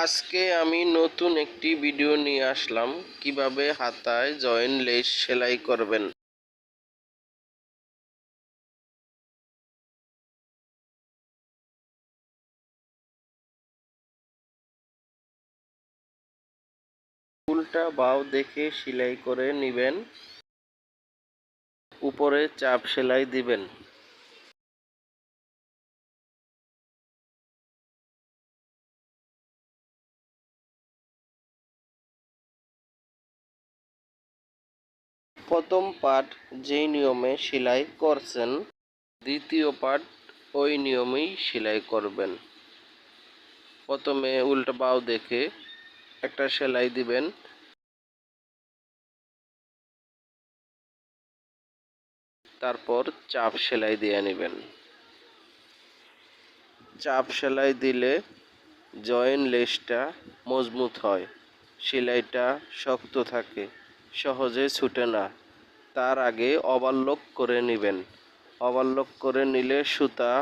আজকে আমি নতুন একটি ভিডিও নিয়ে আসলাম কিভাবে হাতায় জয়েন লেস সেলাই করবেন। উল্টা বাও দেখে সেলাই করে নেবেন, উপরে চাপ সেলাই দিবেন। প্রথম পার্ট যেই নিয়মে সেলাই করছেন, দ্বিতীয় পার্ট ওই নিয়মেই সেলাই করবেন। প্রথমে উল্টা বাও দেখে একটা সেলাই দিবেন, তারপর চাপ সেলাই দিয়ে নেবেন। চাপ সেলাই দিলে জয়েন লেসটা মজবুত হয়, সেলাইটা শক্ত থাকে, সহজে ছুটে না। তার আগে ওভারলক করে নেবেন। ওভারলক করে নিলে সুতা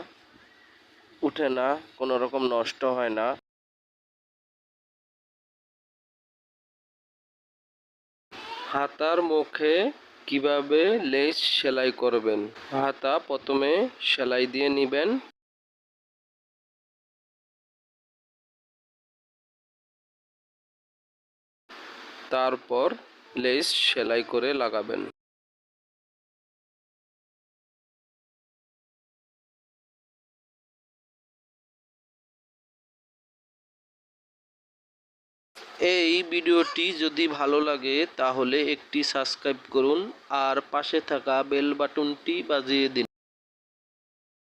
উঠে না, কোনো রকম নষ্ট হয় না। হাতার মুখে কিভাবে লেস সেলাই করবেন। হাতা প্রথমে সেলাই দিয়ে নেবেন, তারপর লেস সেলাই করে লাগাবেন। এই ভিডিওটি যদি ভালো লাগে তাহলে একটি সাবস্ক্রাইব করুন আর পাশে থাকা বেল বাটনটি বাজিয়ে দিন।